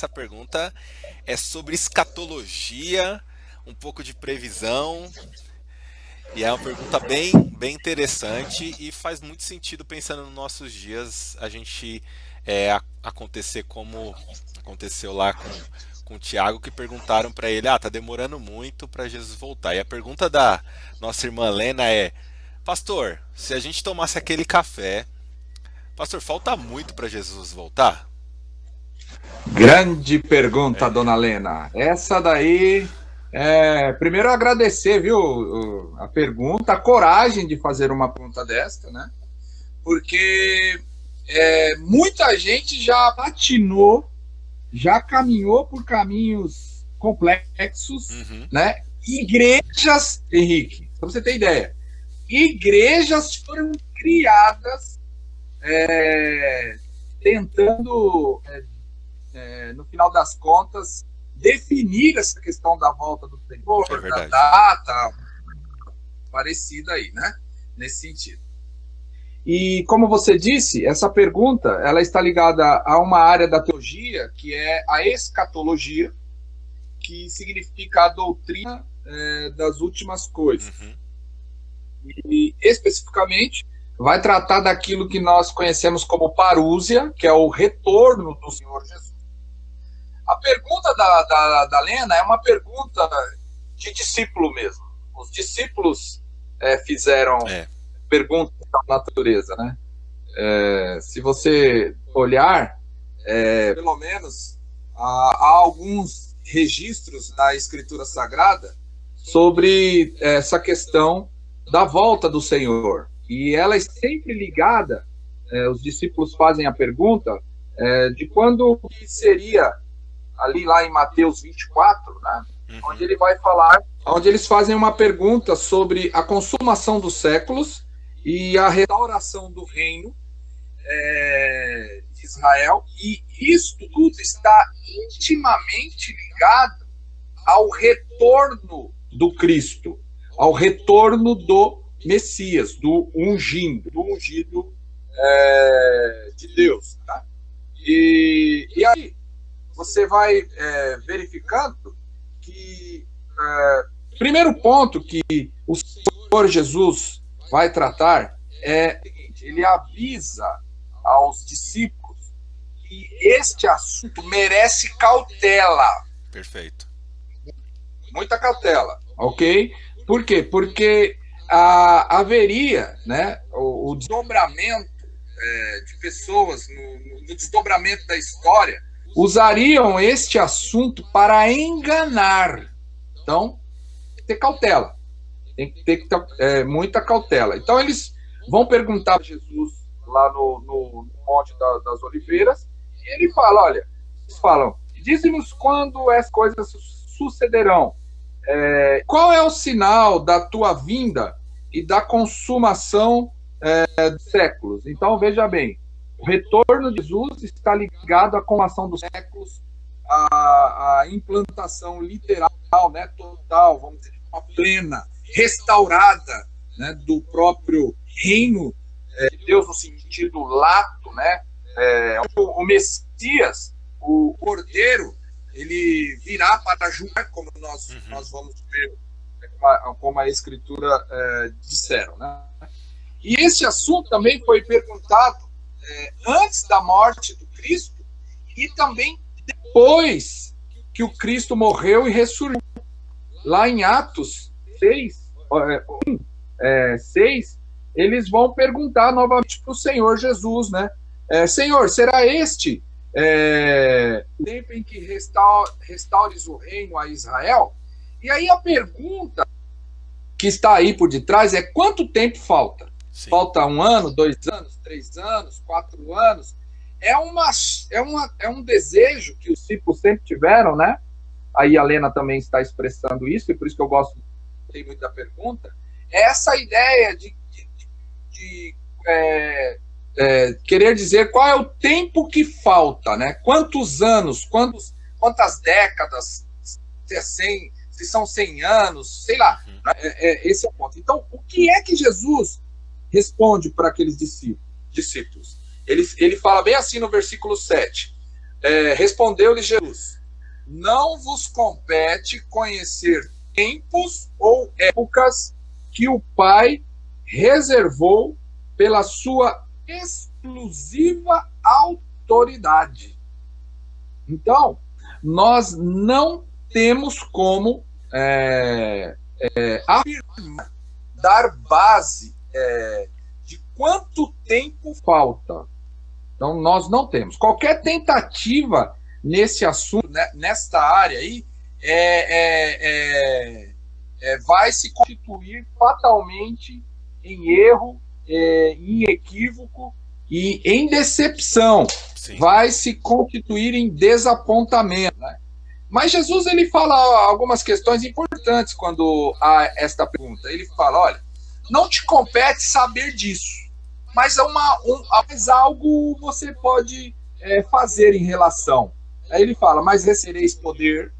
essa pergunta é sobre escatologia, um pouco de previsão, e é uma pergunta bem interessante e faz muito sentido pensando nos nossos dias a gente acontecer como aconteceu lá com o Tiago, que perguntaram para ele, tá demorando muito para Jesus voltar. E a pergunta da nossa irmã Lena é, pastor, se a gente tomasse aquele café, pastor, falta muito para Jesus voltar? Grande pergunta, É, dona Lena. Essa daí, primeiro agradecer, viu, a pergunta, a coragem de fazer uma pergunta desta, né? Porque muita gente já patinou, já caminhou por caminhos complexos, uhum, né? Igrejas, Henrique, pra você ter ideia, igrejas foram criadas tentando no final das contas, definir essa questão da volta do é Senhor, da verdade. data, parecida aí, né? Nesse sentido. E como você disse, essa pergunta ela está ligada a uma área da teologia que é a escatologia, que significa a doutrina das últimas coisas. Uhum, E especificamente vai tratar daquilo que nós conhecemos como parúzia, que é o retorno do Senhor Jesus. A pergunta da Lena é uma pergunta de discípulo mesmo. Os discípulos fizeram é, perguntas da natureza, né? Se você olhar, pelo menos há alguns registros na Escritura Sagrada sobre essa questão da volta do Senhor. E ela é sempre ligada, os discípulos fazem a pergunta de quando seria ali lá em Mateus 24, né? Onde uhum, ele vai falar, onde eles fazem uma pergunta sobre a consumação dos séculos e a restauração do reino de Israel, e isso tudo está intimamente ligado ao retorno do Cristo, ao retorno do Messias, do ungido de Deus. Tá? E aí, você vai verificando que primeiro ponto que o Senhor Jesus vai tratar é o seguinte: ele avisa aos discípulos que este assunto merece cautela, perfeito. muita cautela, ok? Por quê? Porque haveria, né, o desdobramento de pessoas no desdobramento da história usariam este assunto para enganar. Então, tem que ter cautela. Tem que ter muita cautela. Então, eles vão perguntar a Jesus lá no Monte das Oliveiras, e ele fala, olha, eles falam, dize-nos quando as coisas sucederão. Qual é o sinal da tua vinda e da consumação dos séculos? Então, veja bem, o retorno de Jesus está ligado à consumação dos séculos, à implantação literal, né, total, vamos dizer, uma plena, restaurada, né, do próprio reino de Deus no sentido lato, né? O Messias, o Cordeiro, ele virá para julgar, como nós vamos ver, como a Escritura disseram, né? E esse assunto também foi perguntado antes da morte do Cristo e também depois que o Cristo morreu e ressurgiu. Lá em Atos 6, eles vão perguntar novamente para o Senhor Jesus, né? Senhor, será este o tempo em que restaures o reino a Israel? E aí a pergunta que está aí por detrás é: quanto tempo falta? Sim. Falta 1 ano, 2 anos, 3 anos, 4 anos? É um desejo que os discípulos sempre tiveram, né? Aí a Lena também está expressando isso, e por isso que eu gosto muito da pergunta. É essa ideia de querer dizer qual é o tempo que falta, né? Quantos anos, quantas décadas, se são 100 anos, sei lá. Uhum. Esse é o ponto. Então, o que é que Jesus responde para aqueles discípulos? Ele fala bem assim no versículo 7. Respondeu-lhe Jesus: não vos compete conhecer tempos ou épocas que o Pai reservou pela sua exclusiva autoridade. Então, nós não temos como afirmar, dar base de quanto tempo falta. Então, nós não temos. Qualquer tentativa nesse assunto, né, nesta área aí, vai se constituir fatalmente em erro, em equívoco e em decepção. Sim. Vai se constituir em desapontamento, né? Mas Jesus, ele fala algumas questões importantes quando há esta pergunta. Ele fala, olha, não te compete saber disso, mas algo você pode fazer em relação. Aí ele fala, mas recebereis poder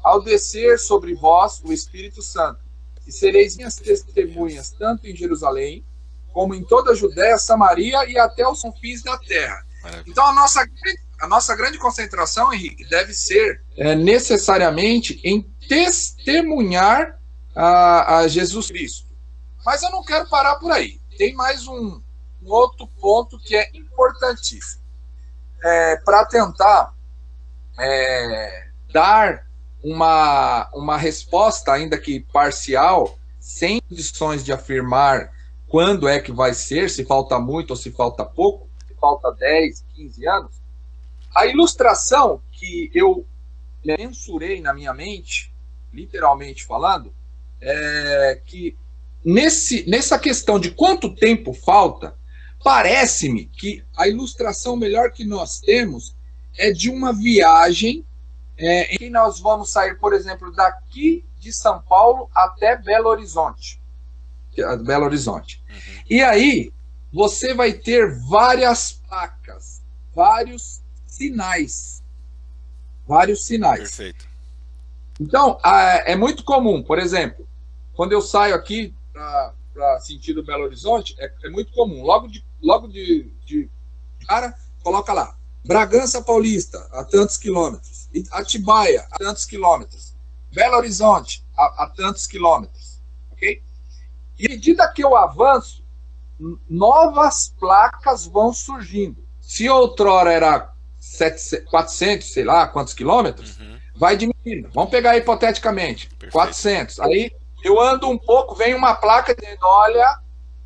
ao descer sobre vós o Espírito Santo, e sereis minhas testemunhas, tanto em Jerusalém, como em toda a Judéia, Samaria e até os confins da terra. Maravilha. Então a nossa grande concentração, Henrique, deve ser necessariamente em testemunhar a Jesus Cristo. Mas eu não quero parar por aí. Tem mais um outro ponto que é importantíssimo. Para tentar dar uma resposta, ainda que parcial, sem condições de afirmar quando é que vai ser, se falta muito ou se falta pouco, se falta 10, 15 anos, a ilustração que eu mensurei na minha mente, literalmente falando, é que nessa questão de quanto tempo falta, parece-me que a ilustração melhor que nós temos é de uma viagem em que nós vamos sair, por exemplo, daqui de São Paulo até Belo Horizonte. Uhum. E aí, você vai ter várias placas, vários sinais. Perfeito. Então, é muito comum, por exemplo, quando eu saio aqui para sentido Belo Horizonte, é muito comum. Logo de cara, coloca lá, Bragança Paulista, a tantos quilômetros. Atibaia, a tantos quilômetros. Belo Horizonte, a tantos quilômetros. Ok? E à medida que eu avanço, novas placas vão surgindo. Se outrora era 400, sei lá quantos quilômetros, vai diminuindo. Vamos pegar hipoteticamente, perfeito. 400. Aí eu ando um pouco, vem uma placa dizendo, olha,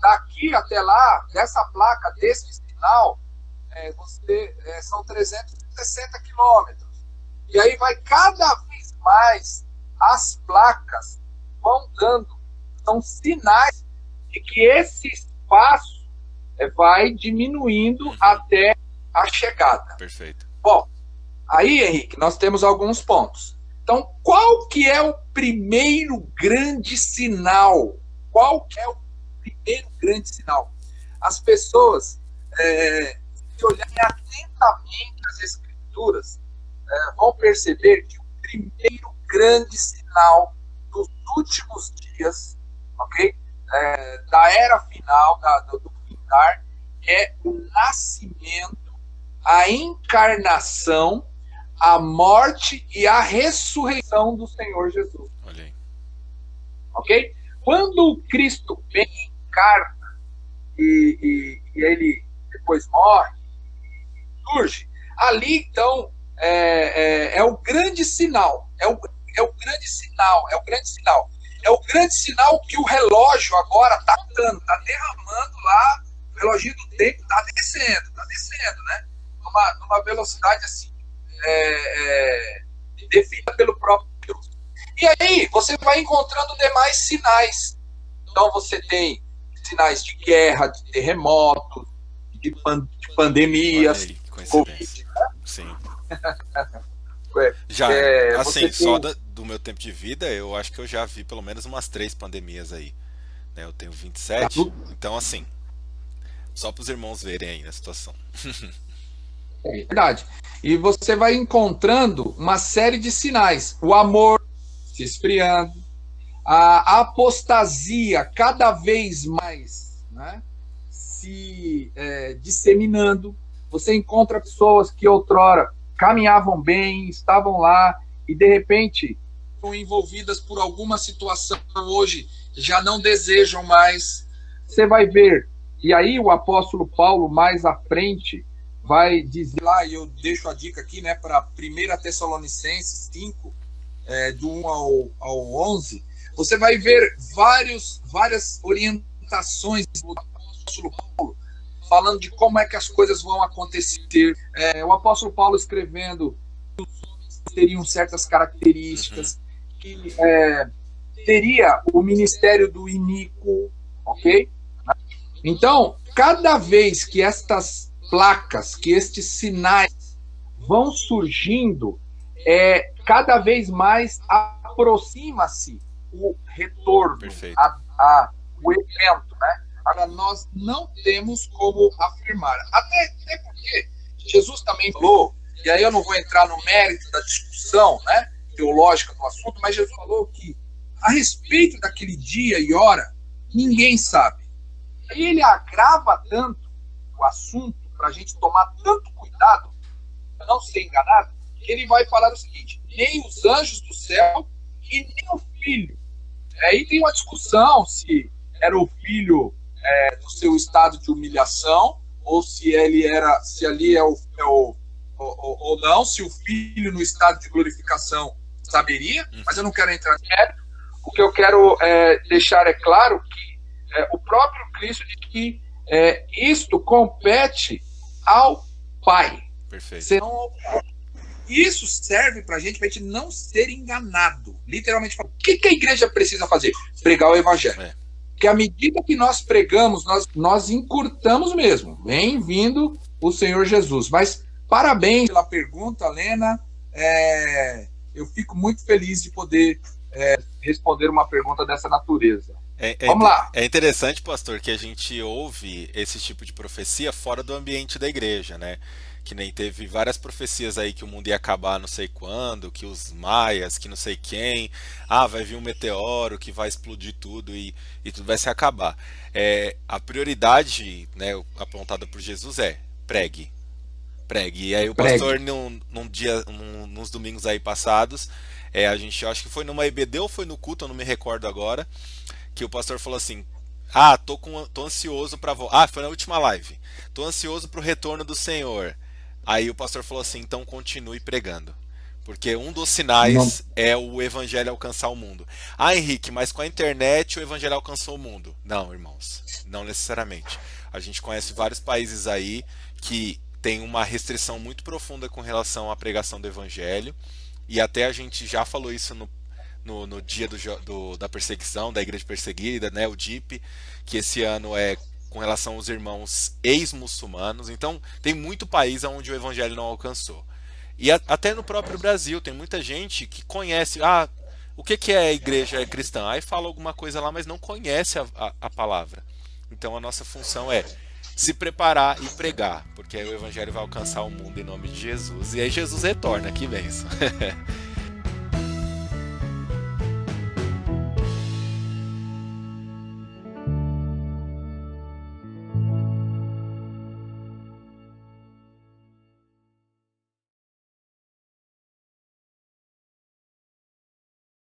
daqui até lá, dessa placa, desse sinal, são 360 quilômetros. E aí vai cada vez mais, as placas vão dando, são sinais de que esse espaço vai diminuindo até a chegada. Perfeito. Bom, aí, Henrique, nós temos alguns pontos. Então, qual que é o primeiro grande sinal? Qual que é o primeiro grande sinal? As pessoas, se olharem atentamente as Escrituras, vão perceber que o primeiro grande sinal dos últimos dias, ok? Da era final, do findar, é o nascimento, a encarnação, a morte e a ressurreição do Senhor Jesus. Olha aí. Ok? Quando Cristo vem e encarna e ele depois morre e surge, ali então é o grande sinal. É o grande sinal. É o grande sinal que o relógio agora está dando, está derramando lá, o reloginho do tempo está descendo, né? Numa velocidade assim, definida pelo próprio Deus. E aí você vai encontrando demais sinais. Então você tem sinais de guerra, de terremotos, de pandemias, Covid, né? Sim. Já, assim, só do meu tempo de vida, eu acho que eu já vi pelo menos umas 3 pandemias aí. Né? Eu tenho 27, então assim, só para os irmãos verem aí a situação. É verdade. E você vai encontrando uma série de sinais. O amor se esfriando, a apostasia cada vez mais, né, se disseminando. Você encontra pessoas que outrora caminhavam bem, estavam lá e de repente estão envolvidas por alguma situação hoje, já não desejam mais. Você vai ver, e aí o apóstolo Paulo mais à frente vai dizer lá, e eu deixo a dica aqui, né, para 1 Tessalonicenses 5, do 1 ao 11, você vai ver várias orientações do apóstolo Paulo, falando de como é que as coisas vão acontecer. O apóstolo Paulo escrevendo que os homens teriam certas características, que teria o ministério do iníquo, ok? Então, cada vez que estas placas, que estes sinais vão surgindo, cada vez mais aproxima-se o retorno, o evento, né? Agora, nós não temos como afirmar. Até porque Jesus também falou, e aí eu não vou entrar no mérito da discussão, né, teológica do assunto, mas Jesus falou que a respeito daquele dia e hora, ninguém sabe. E ele agrava tanto o assunto para a gente tomar tanto cuidado para não ser enganado, que ele vai falar o seguinte: nem os anjos do céu e nem o filho. Aí tem uma discussão se era o filho do seu estado de humilhação, ou se ele era, se ali ou não, se o filho no estado de glorificação saberia, mas eu não quero entrar em mérito. O que eu quero deixar claro que o próprio Cristo diz que isto compete ao Pai. Perfeito. Senão ao Pai. Isso serve para a gente não ser enganado. Literalmente, o que a igreja precisa fazer? Pregar o evangelho. Porque à medida que nós pregamos, nós encurtamos mesmo. Vem vindo o Senhor Jesus. Mas parabéns pela pergunta, Lena. Eu fico muito feliz de poder responder uma pergunta dessa natureza. Vamos lá. É interessante, pastor, que a gente ouve esse tipo de profecia fora do ambiente da igreja, né? Que nem teve várias profecias aí que o mundo ia acabar não sei quando, que os maias, que não sei quem, vai vir um meteoro que vai explodir tudo e tudo vai se acabar. A prioridade, né, apontada por Jesus pregue. E aí o pastor, nos domingos aí passados, a gente, acho que foi numa EBD ou foi no culto, eu não me recordo agora, que o pastor falou assim: tô ansioso para foi na última live. Tô ansioso pro retorno do Senhor. Aí o pastor falou assim: então continue pregando. Porque um dos sinais é o evangelho alcançar o mundo. Henrique, mas com a internet o evangelho alcançou o mundo. Não, irmãos, não necessariamente. A gente conhece vários países aí que tem uma restrição muito profunda com relação à pregação do evangelho. E até a gente já falou isso no dia da perseguição, da igreja perseguida, né, o DIP, que esse ano é com relação aos irmãos ex-muçulmanos. Então tem muito país onde o evangelho não alcançou. E até no próprio Brasil tem muita gente que conhece o que é a igreja cristã, aí fala alguma coisa lá, mas não conhece a palavra. Então a nossa função é se preparar e pregar, porque aí o evangelho vai alcançar o mundo em nome de Jesus, e aí Jesus retorna, que bênção.